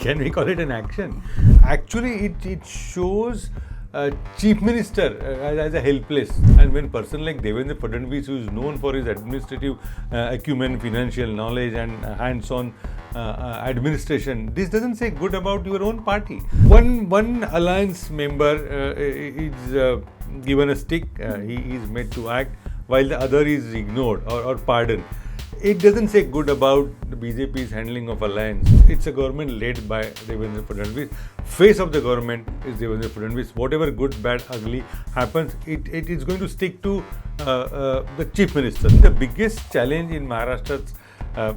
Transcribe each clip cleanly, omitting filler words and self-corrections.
Can we call it an action? Actually, it shows chief minister as a helpless. And when person like Devendra Fadnavis, who is known for his administrative acumen, financial knowledge, and hands-on administration, this doesn't say good about your own party. One alliance member is given a stick. He is made to act, while the other is ignored or pardoned. It doesn't say good about the BJP's handling of alliance. It's a government led by Devendra Fadnavis. Face of the government is Devendra Fadnavis. Whatever good, bad, ugly happens, it is going to stick to the chief minister. The biggest challenge in Maharashtra's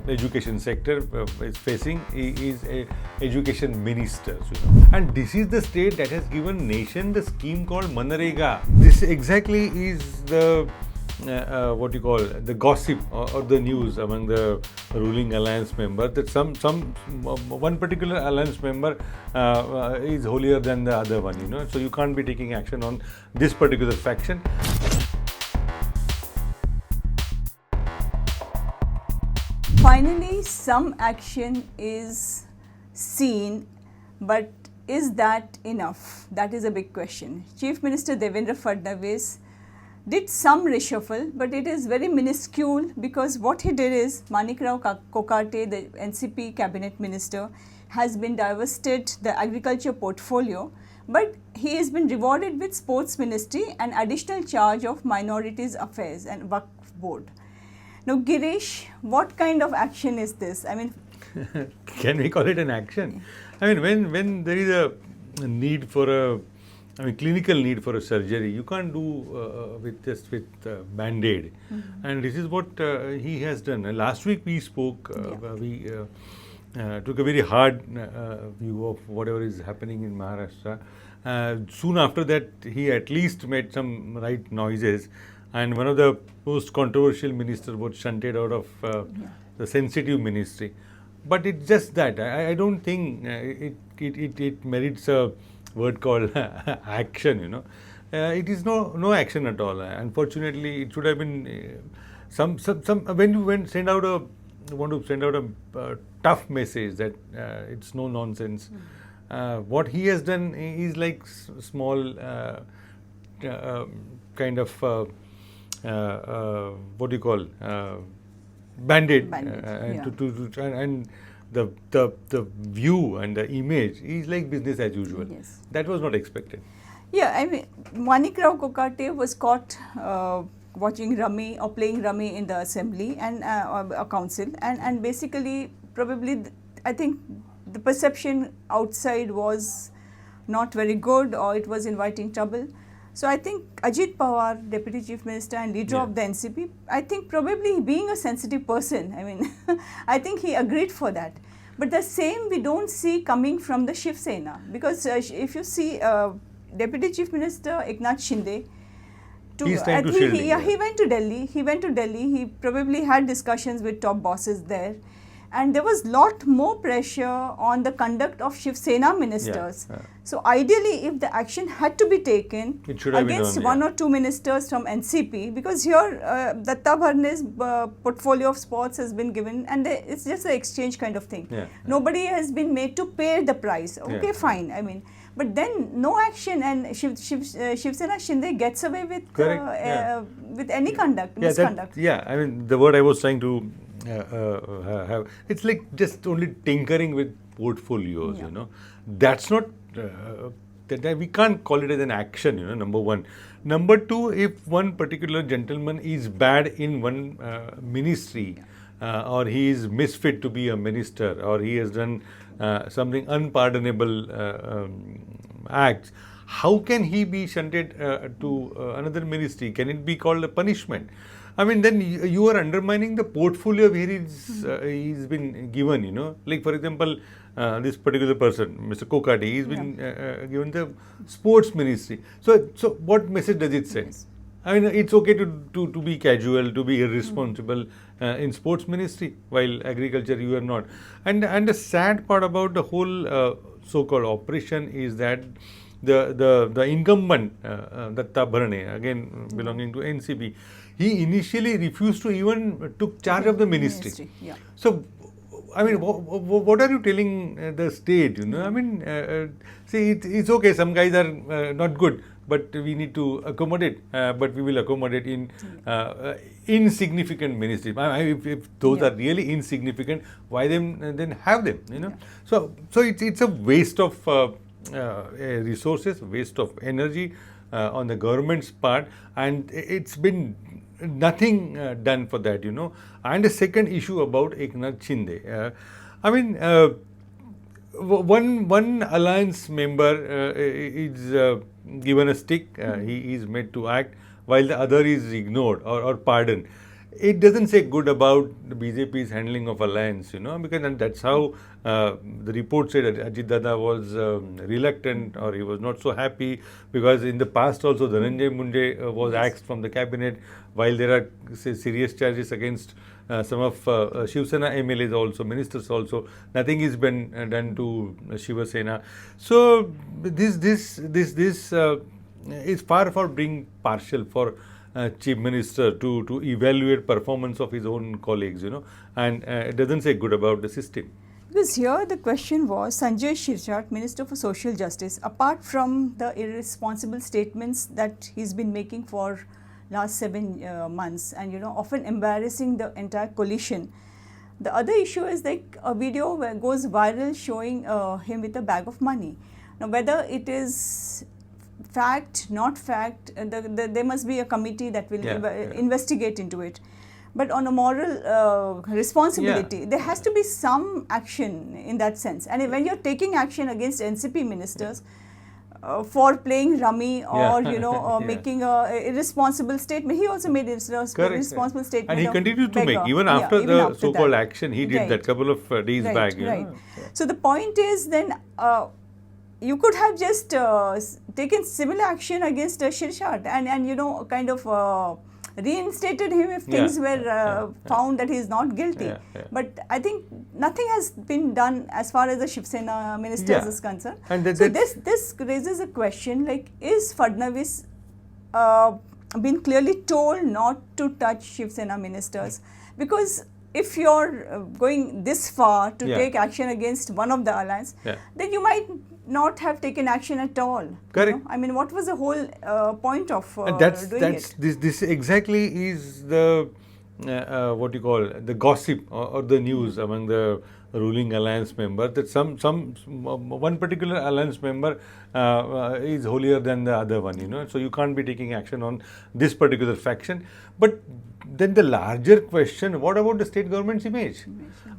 education sector is facing is education ministers. And this is the state that has given nation the scheme called Manrega. This exactly is the what you call the gossip or the news among the ruling alliance member, that one particular alliance member is holier than the other one, so you can't be taking action on this particular faction. Finally, some action is seen, but is that enough? That is a big question. Chief Minister Devendra Fadnavis did some reshuffle, but it is very minuscule, because what he did is Manikrao Kokate, the NCP cabinet minister, has been divested the agriculture portfolio, but he has been rewarded with sports ministry and additional charge of minorities affairs and Waqf board. Now, Girish, what kind of action is this? I mean, can we call it an action? I mean, when there is a need for clinical need for a surgery, you can't do with Band-Aid. Mm-hmm. And this is what he has done. Last week we spoke, we took a very hard view of whatever is happening in Maharashtra. Soon after that, he at least made some right noises, and one of the most controversial ministers was shunted out of the sensitive ministry. But it's just that. I don't think it merits a word called action, it is no action at all. Unfortunately, it should have been some when you want to send out a tough message that it's no nonsense. What he has done is like small kind of what do you call Band-Aid, and the view and the image is like business as usual. Yes. That was not expected. Yeah, I mean, Manikrao Kokate was caught watching rummy or playing rummy in the assembly and a council, and basically probably I think the perception outside was not very good, or it was inviting trouble. So I think Ajit Pawar, Deputy Chief Minister and leader of the NCP, I think probably being a sensitive person, I mean, I think he agreed for that. But the same we don't see coming from the Shiv Sena, because if you see Deputy Chief Minister Eknath Shinde, he went to Delhi. He probably had discussions with top bosses there. And there was lot more pressure on the conduct of Shiv Sena ministers. So ideally, if the action had to be taken against one or two ministers from NCP, because here Datta Bharne's portfolio of sports has been given, and it's just an exchange kind of thing. Nobody has been made to pay the price. Okay, fine. I mean, but then no action, and Shiv Sena Shinde gets away with with any misconduct. I mean, the word I was trying to have, it's like just only tinkering with portfolios, That's not, that we can't call it as an action, number one. Number two, if one particular gentleman is bad in one ministry, or he is misfit to be a minister, or he has done something unpardonable acts, how can he be shunted to another ministry? Can it be called a punishment? I mean, then you are undermining the portfolio where he's been given, Like, for example, this particular person, Mr. Kokate, he's been given the sports ministry. So what message does it send? I mean, it's okay to be casual, to be irresponsible in sports ministry, while agriculture you are not. And the sad part about the whole so-called operation is that the incumbent, Datta Bharne, again belonging to NCP, he initially refused to even took charge of the ministry. So I mean, what are you telling the state? I mean, see, it's okay. Some guys are not good, but we need to accommodate. But we will accommodate in insignificant ministries. If those are really insignificant, why then have them? So it's a waste of resources, waste of energy on the government's part, and it's been nothing done for that, And the second issue about Eknath Shinde. I mean, one alliance member is given a stick, he is made to act, while the other is ignored or pardoned. It doesn't say good about the BJP's handling of alliance, because that's how the report said that Ajit Dada was reluctant, or he was not so happy, because in the past also Dhananjay Munde was axed from the cabinet, while there are serious charges against some of Shiv Sena MLAs also, ministers also. Nothing has been done to Shiva Sena. So this is far being partial for Chief Minister to evaluate performance of his own colleagues, and it doesn't say good about the system. Because here the question was, Sanjay Shirchat, Minister for Social Justice, apart from the irresponsible statements that he's been making for last 7 months and often embarrassing the entire coalition, the other issue is like a video where goes viral showing him with a bag of money. Now whether it is fact, not fact, there must be a committee that will investigate into it. But on a moral responsibility, there has to be some action in that sense. And when you're taking action against NCP ministers for playing rummy or making a irresponsible statement, he also made a irresponsible statement. And he continued to make even after the so-called action he did that couple of days back. So the point is then. You could have just taken similar action against Shirchat and kind of reinstated him if things were found that he is not guilty. But I think nothing has been done as far as the Shiv Sena ministers is concerned. And so this raises a question like, is Fadnavis been clearly told not to touch Shiv Sena ministers? Because if you're going this far to take action against one of the alliance, then you might not have taken action at all. Correct. I mean, what was the whole point of doing it? This exactly is the what you call the gossip or the news among the ruling alliance member, that one particular alliance member is holier than the other one, so you can't be taking action on this particular faction. But then the larger question, what about the state government's image?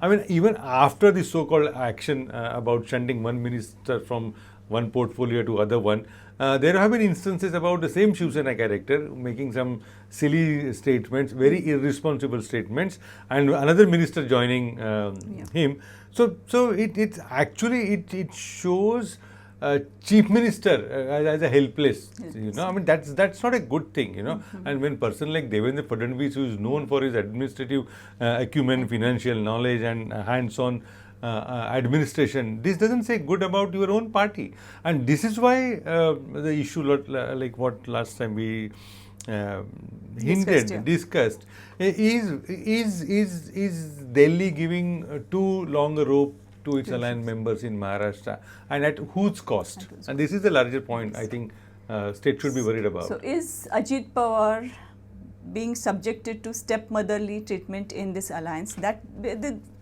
I mean, even after the so-called action about shunting one minister from one portfolio to other one, there have been instances about the same Shiv Sena character making some silly statements, very irresponsible statements, and another minister joining him. So it actually shows chief minister as a helpless. I mean that's not a good thing. And when person like Devendra Fadnavis, who is known for his administrative acumen, financial knowledge, and hands-on administration, this doesn't say good about your own party. And this is why the issue, like what last time we discussed, is Delhi giving too long a rope to its alliance members in Maharashtra, and at whose cost? And this is the larger point I think state should be worried about. So is Ajit Pawar being subjected to stepmotherly treatment in this alliance? That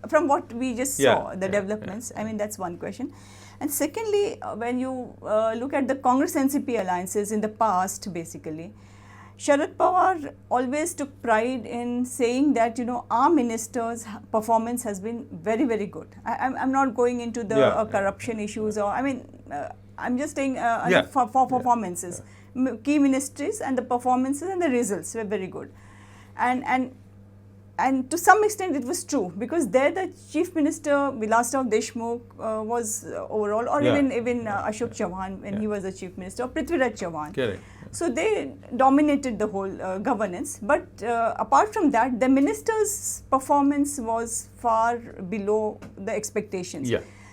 from what we just saw, the developments, I mean, that's one question. And secondly, when you look at the Congress NCP alliances in the past, basically, Sharad Pawar always took pride in saying that, our ministers' performance has been very, very good. I'm not going into the corruption issues, or, I'm just saying for performances. Key ministries and the performances and the results were very good. And to some extent it was true, because there the Chief Minister Vilasrao Deshmukh was overall, or even Ashok Chauhan when he was the Chief Minister, or Prithviraj Chauhan. Correct. So they dominated the whole governance. But apart from that, the minister's performance was far below the expectations.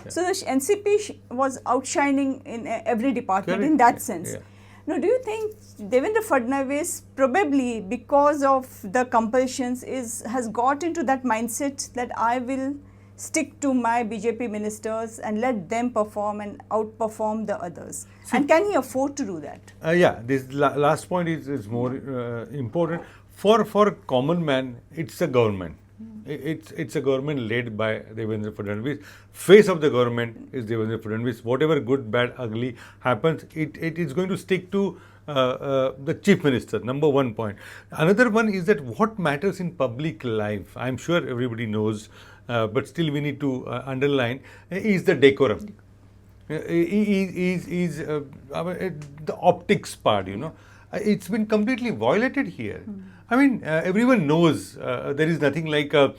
So the NCP was outshining in every department in that sense. Now, do you think Devendra Fadnavis, probably because of the compulsions, has got into that mindset that I will stick to my BJP ministers and let them perform and outperform the others? And can he afford to do that? Yeah, this last point is more important. For common man, it's a government. It's a government led by Devendra Fadnavis. Face of the government is Devendra Fadnavis. Whatever good, bad, ugly happens, it is going to stick to the chief minister. Number one point. Another one is that what matters in public life, I'm sure everybody knows, but still we need to underline, is the decorum. Is the optics part, it's been completely violated here. I mean, everyone knows there is nothing like a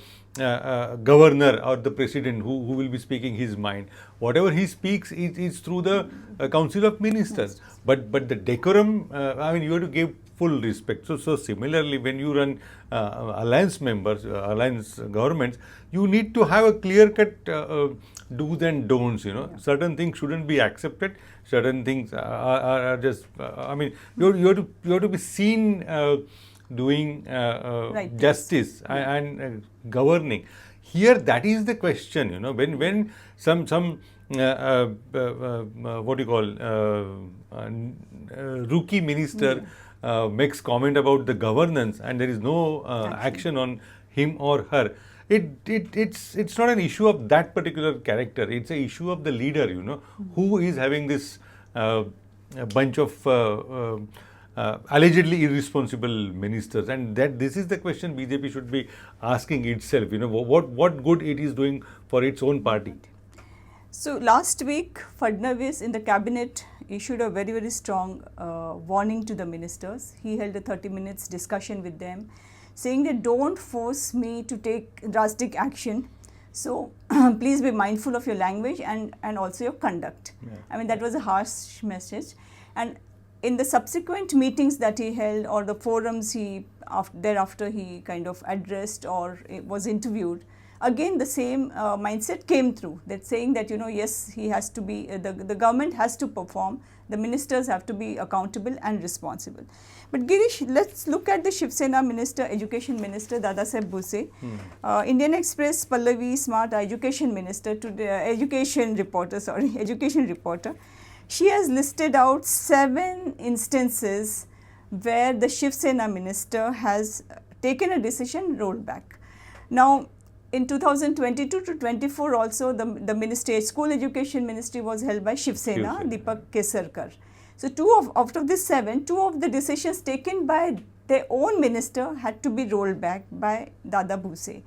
governor or the president who will be speaking his mind. Whatever he speaks is through the Council of Ministers. But the decorum, I mean, you have to give full respect. So similarly, when you run alliance members, alliance governments, you need to have a clear-cut do's and don'ts. Certain things shouldn't be accepted. Certain things are just. I mean, you have to be seen doing right, justice and governing. Here, that is the question. When some what do you call rookie minister makes comment about the governance and there is no action on him or her. It's not an issue of that particular character. It's an issue of the leader, who is having this bunch of allegedly irresponsible ministers, and that this is the question BJP should be asking itself. What good it is doing for its own party. So last week, Fadnavis in the cabinet issued a very, very strong warning to the ministers. He held a 30 minutes discussion with them, saying that don't force me to take drastic action. So please be mindful of your language and also your conduct. Yeah. I mean, that was a harsh message. And in the subsequent meetings that he held or the forums thereafter he kind of addressed or was interviewed, again the same mindset came through, that saying that yes, he has to be the government has to perform, the ministers have to be accountable and responsible. But Girish, let's look at the Shiv Sena minister, education minister Dadasaheb Bhuse. Indian Express Pallavi Smart, education minister, education reporter. She has listed out 7 instances where the Shiv Sena minister has taken a decision, rolled back. Now, in 2022 to 24 also, the ministry, school education ministry was held by Shiv Sena, Deepak Kesarkar. So, out of these 7, 2 of the decisions taken by their own minister had to be rolled back by Dada Bhuse.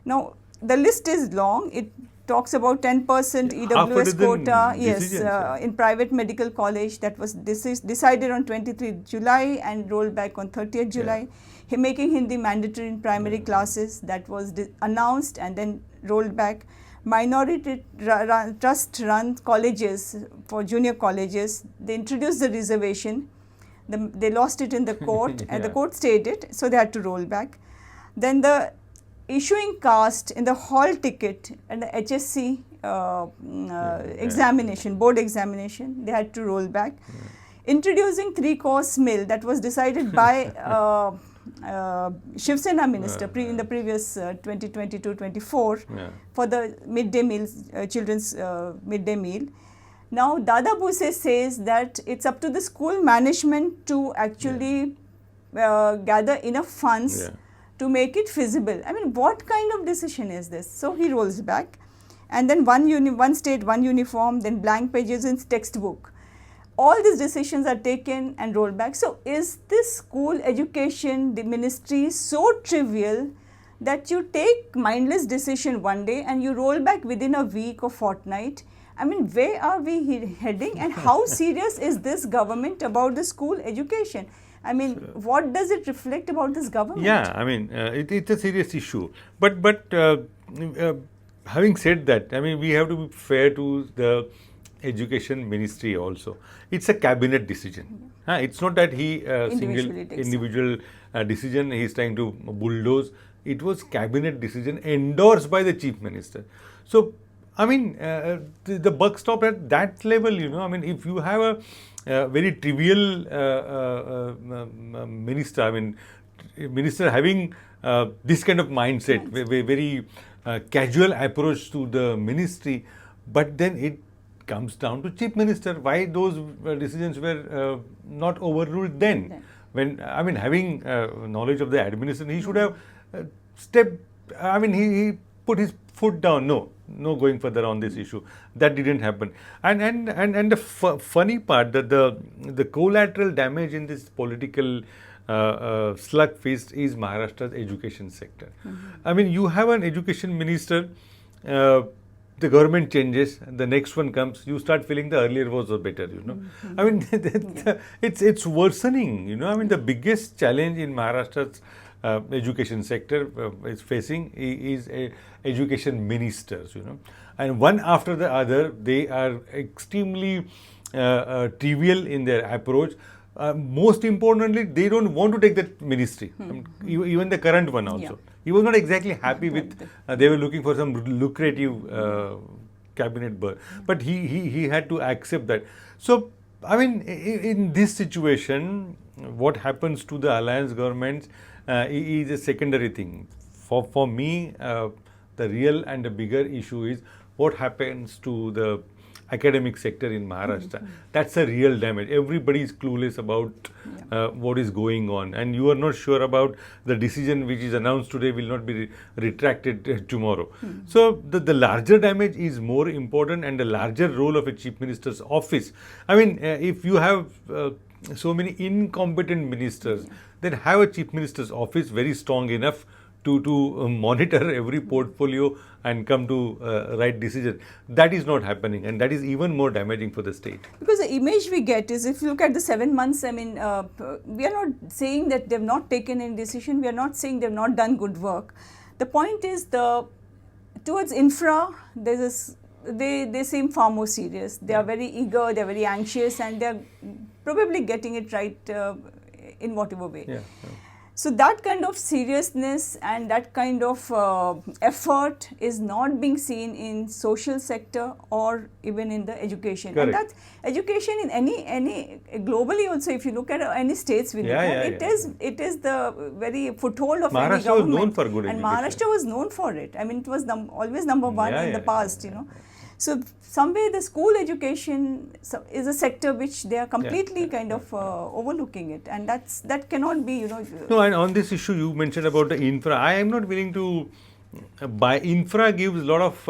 Now, the list is long. It talks about 10% EWS quota, yes, in private medical college, that was decided on 23 July and rolled back on 30th July. Yeah. Making Hindi mandatory in primary classes, that was announced and then rolled back. Minority trust run colleges, for junior colleges, they introduced the reservation. They lost it in the court and the court stayed it, so they had to roll back. Then the issuing caste in the hall ticket and the HSC examination, board examination, they had to roll back. Introducing 3-course meal, that was decided by Shiv Sena minister in the previous 2022-24 for the midday meals, children's midday meal. Now, Dada Bhuse says that it's up to the school management to actually gather enough funds to make it feasible. I mean, what kind of decision is this? So he rolls back, and then one state, one uniform, then blank pages in textbook. All these decisions are taken and rolled back. So is this school education, the ministry, so trivial that you take mindless decision one day and you roll back within a week or fortnight? I mean, where are we heading, and how serious is this government about the school education? I mean, what does it reflect about this government? Yeah, I mean, it's a serious issue. But having said that, I mean, we have to be fair to the education ministry also. It's a cabinet decision. It's not that he individual decision he is trying to bulldoze. It was cabinet decision endorsed by the chief minister. So, I mean, the buck stopped at that level, I mean, if you have a very trivial minister, I mean, minister having this kind of mindset, very casual approach to the ministry, but then it comes down to chief minister. Why those decisions were not overruled then? When, I mean, having knowledge of the administration, he should have stepped, I mean, he put his foot down. No going further on this issue. That didn't happen. And the funny part, that the collateral damage in this political slugfest is Maharashtra's education sector. I mean, you have an education minister, the government changes, and the next one comes, you start feeling the earlier was better, you know. I mean, it's worsening, I mean, the biggest challenge in Maharashtra's education sector is facing is education ministers, and one after the other, they are extremely trivial in their approach. Most importantly, they don't want to take that ministry. I mean, even the current one also. He was not exactly happy with, they were looking for some lucrative cabinet berth. But he had to accept that. So, I mean, in this situation, what happens to the alliance governments is a secondary thing. For me, the real and the bigger issue is what happens to the academic sector in Maharashtra. That's a real damage. Everybody is clueless about what is going on, and you are not sure about the decision which is announced today will not be retracted tomorrow. So the larger damage is more important, and the larger role of a chief minister's office. I mean, if you have so many incompetent ministers, then have a chief minister's office very strong enough to monitor every portfolio and come to right decision. That is not happening, and that is even more damaging for the state. Because the image we get is, if you look at the 7 months, I mean, we are not saying that they have not taken any decision, we are not saying they have not done good work. The point is, towards infra, they seem far more serious. They are very eager, they are very anxious, and they are probably getting it right in whatever way. So that kind of seriousness and that kind of effort is not being seen in social sector or even in the education. Correct. And that's education in any globally also, if you look at any states we look at, it is the very foothold of any government. Maharashtra was known for good and education. Maharashtra was known for it. I mean, it was always number one in the past, So somewhere the school education is a sector which they are completely kind of overlooking it, and that cannot be, No, and on this issue you mentioned about the infra, I am not willing to buy. Infra gives a lot of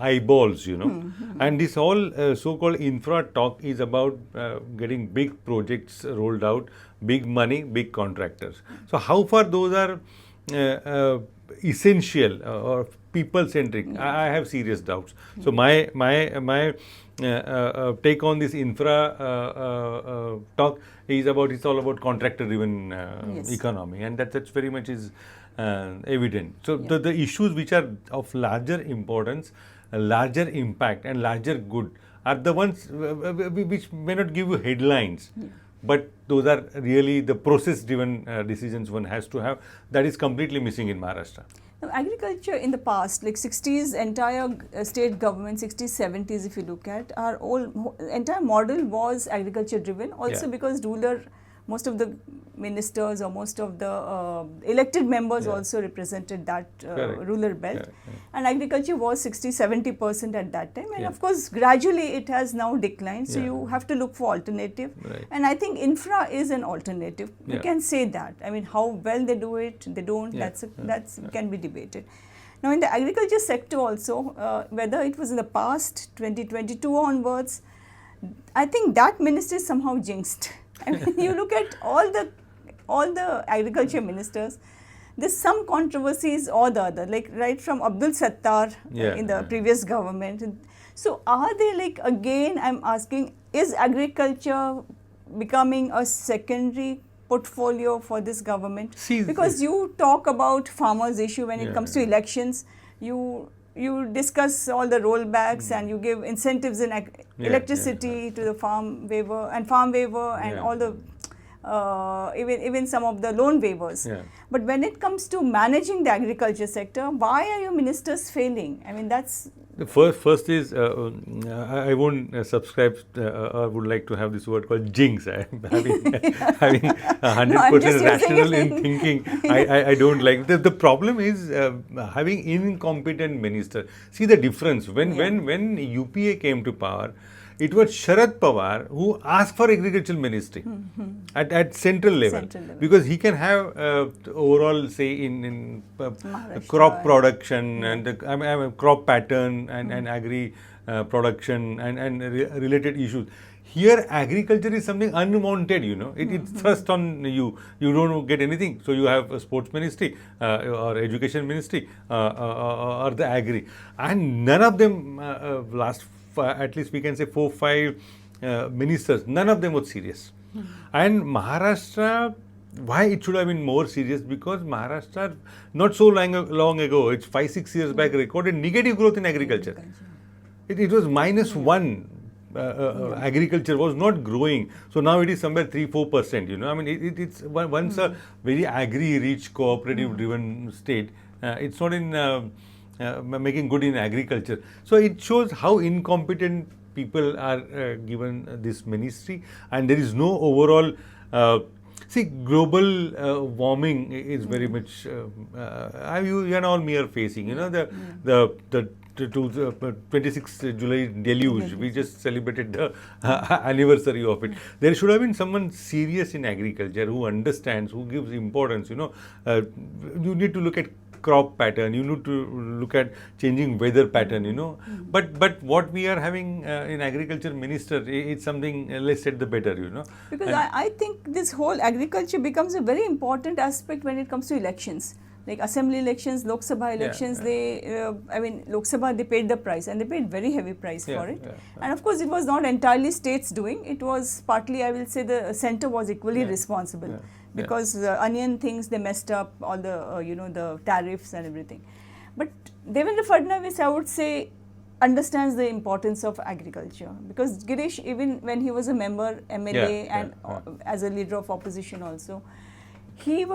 eyeballs, and this whole so-called infra talk is about getting big projects rolled out, big money, big contractors. So how far those are essential or people-centric, I have serious doubts. So my take on this infra talk is it's all about contractor-driven economy, and that's very much is evident. So the issues which are of larger importance, larger impact, and larger good are the ones which may not give you headlines. But those are really the process-driven decisions one has to have. That is completely missing in Maharashtra. Now, agriculture in the past, like 60s, entire state government, 60s, 70s, if you look at, our entire model was agriculture-driven. Also because most of the ministers or most of the elected members also represented that rural belt. And agriculture was 60-70% at that time. And of course, gradually it has now declined. So you have to look for alternative. And I think infra is an alternative. We can say that. I mean, how well they do it, they don't, that's can be debated. Now, in the agriculture sector also, whether it was in the past, 2022 onwards, I think that ministry is somehow jinxed. I mean, you look at all the agriculture ministers, there's some controversies or the other, like right from Abdul Sattar in the previous government. So are they, like, again, I'm asking, is agriculture becoming a secondary portfolio for this government? Because you talk about farmers' issue when it comes to elections, you discuss all the rollbacks and you give incentives in electricity to the farm waiver and all the even some of the loan waivers. Yeah. But when it comes to managing the agriculture sector, why are your ministers failing? I mean, that's The first is I won't subscribe or would like to have this word called jinx. Having 100% rational in thinking. I don't like the problem is having incompetent minister. See the difference when UPA came to power. It was Sharad Pawar who asked for agricultural ministry at central level, because he can have overall say in crop production and the, crop pattern and agri production and related issues. Here agriculture is something unwanted, it's thrust on you. You don't get anything, so you have a sports ministry or education ministry or the agri, and none of them last. At least we can say 4-5 ministers, none of them was serious. And Maharashtra, why it should have been more serious? Because Maharashtra, not so long ago, it's 5-6 years back, recorded negative growth in agriculture. It was -1. Agriculture was not growing. So now it is somewhere 3-4%. I mean, it's once a very agri-rich, cooperative-driven state. It's not in making good in agriculture. So it shows how incompetent people are given this ministry, and there is no overall. See, global warming is very much you and all me are facing. The 26th July deluge. We just celebrated the anniversary of it. There should have been someone serious in agriculture who understands, who gives importance. You need to look at crop pattern, you need to look at changing weather pattern, But what we are having in agriculture minister, it's something less said the better, Because I think this whole agriculture becomes a very important aspect when it comes to elections. Like assembly elections, Lok Sabha elections, Lok Sabha, they paid the price, and they paid very heavy price for it. And of course, it was not entirely states doing, it was partly, I will say, the center was equally responsible. Because the onion things, they messed up all the the tariffs and everything. But Devendra Fadnavis, I would say, understands the importance of agriculture, because Girish, even when he was a member, MLA, and as a leader of opposition also, he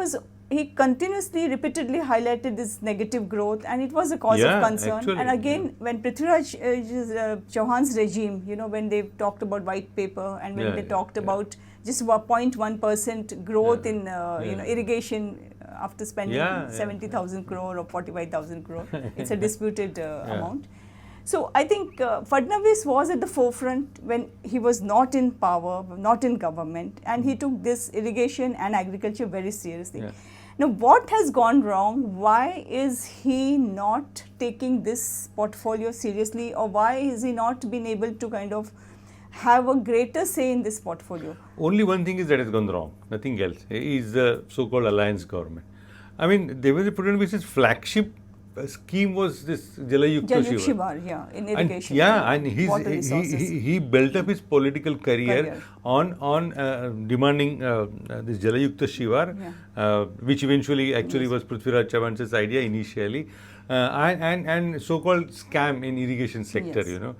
continuously, repeatedly highlighted this negative growth, and it was a cause of concern. Actually, and again, when Prithviraj Chauhan's regime, when they talked about white paper, and when they talked about just about 0.1% growth in irrigation after spending 70,000 crore or 45,000 crore, it's a disputed amount. So I think Fadnavis was at the forefront when he was not in power, not in government, and he took this irrigation and agriculture very seriously. Now, what has gone wrong? Why is he not taking this portfolio seriously, or why is he not been able to kind of have a greater say in this portfolio? Only one thing is that has gone wrong, nothing else. Is the so-called alliance government. I mean, Devendra Fadnavis's flagship scheme was this Jalayukta Shivar. In irrigation. And he built up his political career on demanding this Jalayukta Shivar, which eventually actually was Prithviraj Chauhan's idea initially, and so-called scam in irrigation sector.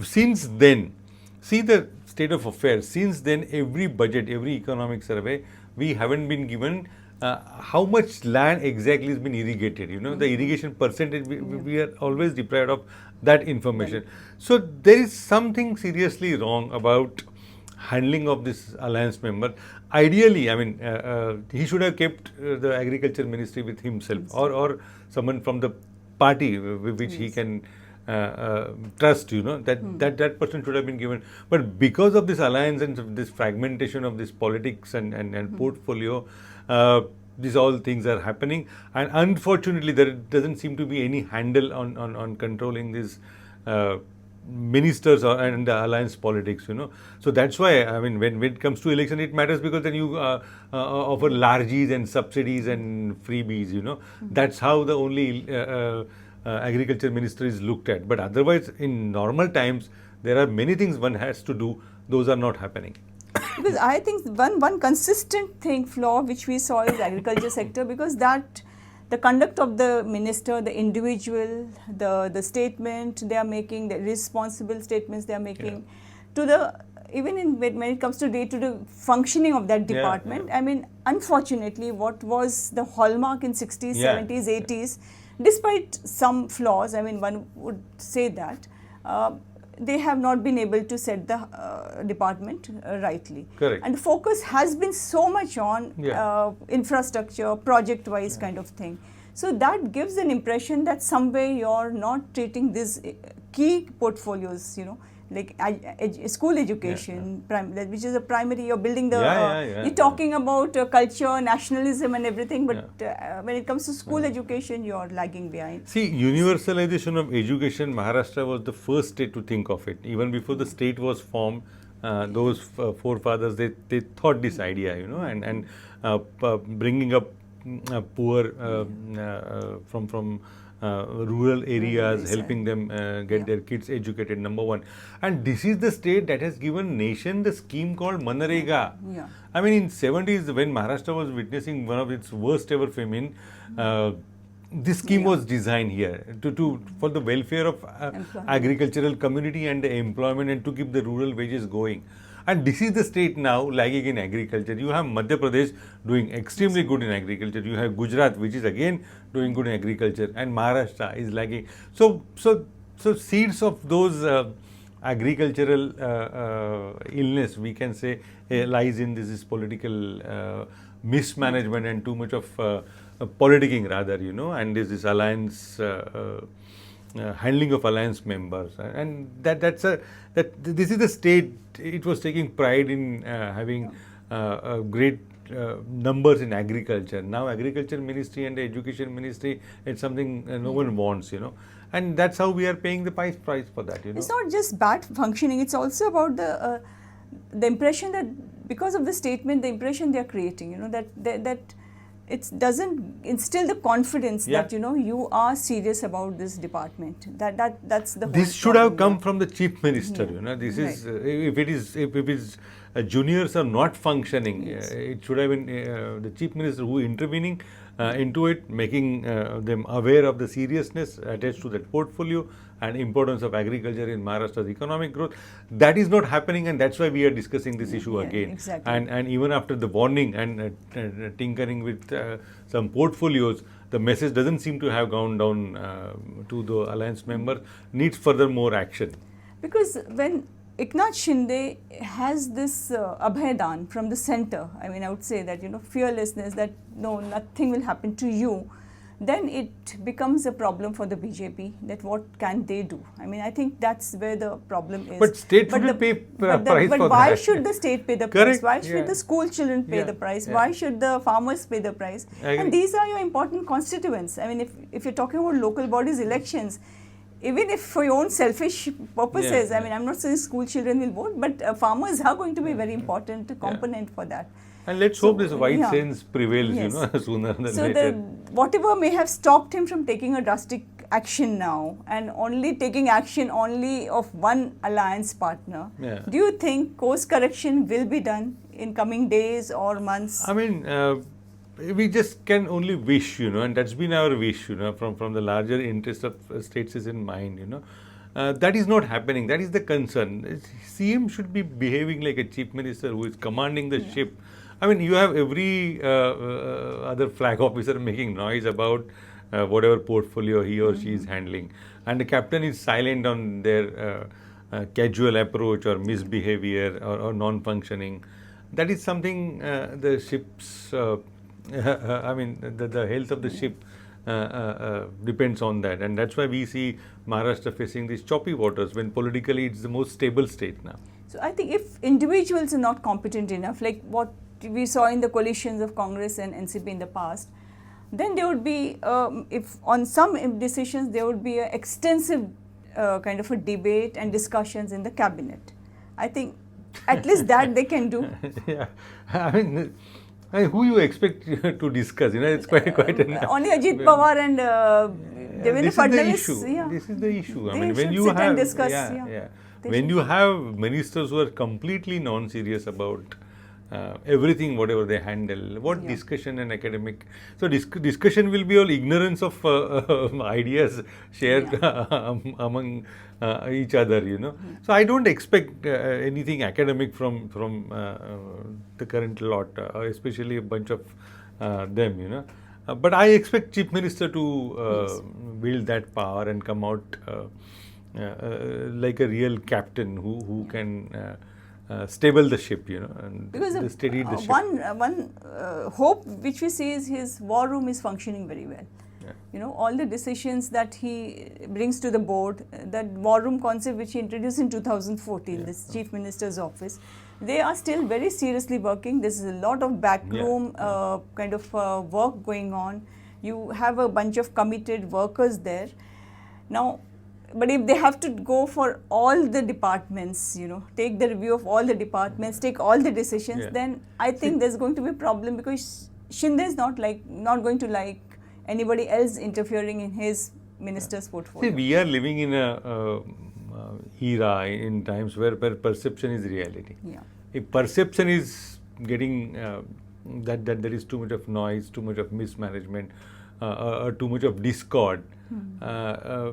Since then, see the state of affairs. Since then, every budget, every economic survey, we haven't been given how much land exactly has been irrigated. The irrigation percentage, we are always deprived of that information. So there is something seriously wrong about handling of this alliance member. Ideally, I mean, he should have kept the agriculture ministry with himself, or someone from the party which he can trust, that person should have been given. But because of this alliance and this fragmentation of this politics and portfolio, these all things are happening, and unfortunately there doesn't seem to be any handle on controlling these ministers and the alliance politics, So that's why, I mean, when it comes to election, it matters, because then you offer largies and subsidies and freebies, That's how the only agriculture minister is looked at. But otherwise, in normal times, there are many things one has to do. Those are not happening. Because I think one consistent flaw which we saw is agriculture sector, because that the conduct of the minister, the individual, the statement they are making, the responsible statements they are making, to the, even in when it comes to day-to-day functioning of that department, I mean, unfortunately, what was the hallmark in 60s, 70s, 80s, despite some flaws, I mean, one would say that, they have not been able to set the department rightly. Correct. And the focus has been so much on infrastructure, project-wise kind of thing. So that gives an impression that somewhere you're not treating these key portfolios, you know, like school education, which is a primary, you're building the, you're talking about culture, nationalism and everything, but when it comes to school education, you're lagging behind. See, universalization of education, Maharashtra was the first state to think of it. Even before the state was formed, those forefathers, they thought this idea, you know, and bringing up poor from rural areas, helping them get their kids educated, number one. And this is the state that has given nation the scheme called Manrega. I mean, in 70s, when Maharashtra was witnessing one of its worst ever famine, this scheme was designed here for the welfare of agricultural community and the employment, and to keep the rural wages going. And this is the state now lagging in agriculture. You have Madhya Pradesh doing extremely good in agriculture. You have Gujarat, which is again doing good in agriculture, and Maharashtra is lagging. So seeds of those agricultural illness, we can say, lies in this political mismanagement and too much of politicking, rather, you know, and there's this alliance. Handling of alliance members, and this is the state. It was taking pride in having great numbers in agriculture. Now agriculture ministry and the education ministry, it's something no one wants, you know, and that's how we are paying the price for that, you know. It's not just bad functioning, it's also about the impression that because of the statement, the impression they are creating, you know, that it doesn't instill the confidence that, you know, you are serious about this department. That's the whole This should have come from the chief minister, you know. This is if it is juniors are not functioning, it should have been the chief minister who intervening into it, making them aware of the seriousness attached to that portfolio and importance of agriculture in Maharashtra's economic growth. That is not happening, and that's why we are discussing this issue again. Exactly. And even after the warning and tinkering with some portfolios, the message doesn't seem to have gone down to the alliance member. Needs further more action. Because when Eknath Shinde has this abhaydan from the center, I mean, I would say that, you know, fearlessness, that no, nothing will happen to you, then it becomes a problem for the BJP, that what can they do? I mean, I think that's where the problem is. But state shouldn't pay price for that. But why should the state pay the price? Correct. Why should the school children pay the price? Why should the farmers pay the price? And these are your important constituents. I mean, if you're talking about local bodies elections, even if for your own selfish purposes, I mean, I'm not saying school children will vote, but farmers are going to be a very important component for that. And let's hope this white sense prevails, you know, sooner than later. So whatever may have stopped him from taking a drastic action now, and only taking action only of one alliance partner, do you think course correction will be done in coming days or months? I mean, we just can only wish, you know, and that's been our wish, you know, from the larger interest of states is in mind, you know. That is not happening. That is the concern. CM should be behaving like a chief minister who is commanding the ship. I mean, you have every other flag officer making noise about whatever portfolio he or she is handling, and the captain is silent on their casual approach or misbehavior or non-functioning. That is something the ship's, I mean, the health of the ship depends on that, and that's why we see Maharashtra facing these choppy waters when politically it's the most stable state now. So I think if individuals are not competent enough, like what we saw in the coalitions of Congress and NCP in the past, then there would be, if on some decisions, there would be an extensive kind of a debate and discussions in the cabinet. I think at least that they can do. Yeah, I mean, who you expect to discuss? You know, it's quite an only Ajit Pawar and Devendra Fadnavis. This is the issue. I They mean, when should you sit have and discuss, when you have ministers who are completely non-serious about everything, whatever they handle. What Yeah. discussion and academic? So discussion will be all ignorance of ideas shared among each other. So I don't expect anything academic from the current lot, especially a bunch of them. But I expect Chief Minister to wield that power and come out like a real captain who can stable the ship, and Because steady the ship. one hope which we see is his war room is functioning very well. Yeah. All the decisions that he brings to the board, that war room concept which he introduced in 2014, this Chief Minister's office, they are still very seriously working. There's a lot of backroom kind of work going on. You have a bunch of committed workers there. Now, but if they have to go for all the departments, take the review of all the departments, take all the decisions, then I think there's going to be a problem, because Shinde is not going to like anybody else interfering in his minister's portfolio. See, we are living in a era, in times where perception is reality. Yeah. If perception is getting that there is too much of noise, too much of mismanagement, or too much of discord,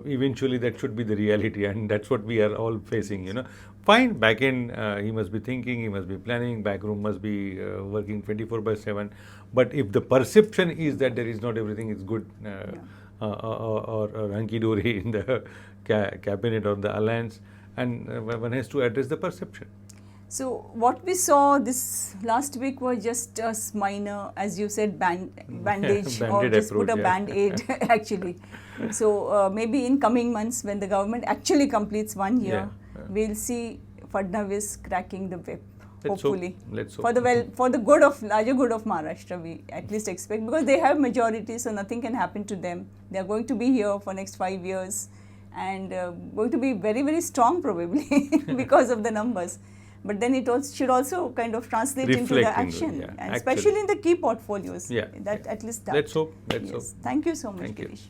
eventually that should be the reality, and that's what we are all facing. Fine, back end he must be thinking, he must be planning, back room must be working 24/7. But if the perception is that there is not everything is good or hunky-dory in the cabinet or the alliance, and one has to address the perception. So what we saw this last week was just a minor, as you said, bandage or just put a band-aid actually. So maybe in coming months, when the government actually completes 1 year, we'll see Fadnavis cracking the whip. Hopefully, let's hope. For the larger good of Maharashtra, we at least expect, because they have majority, so nothing can happen to them. They are going to be here for next 5 years, and going to be very, very strong probably because of the numbers. But then it also should also kind of translate into the action, and especially in the key portfolios. At least that. Let's hope. Thank you so much, Thank you. Girish.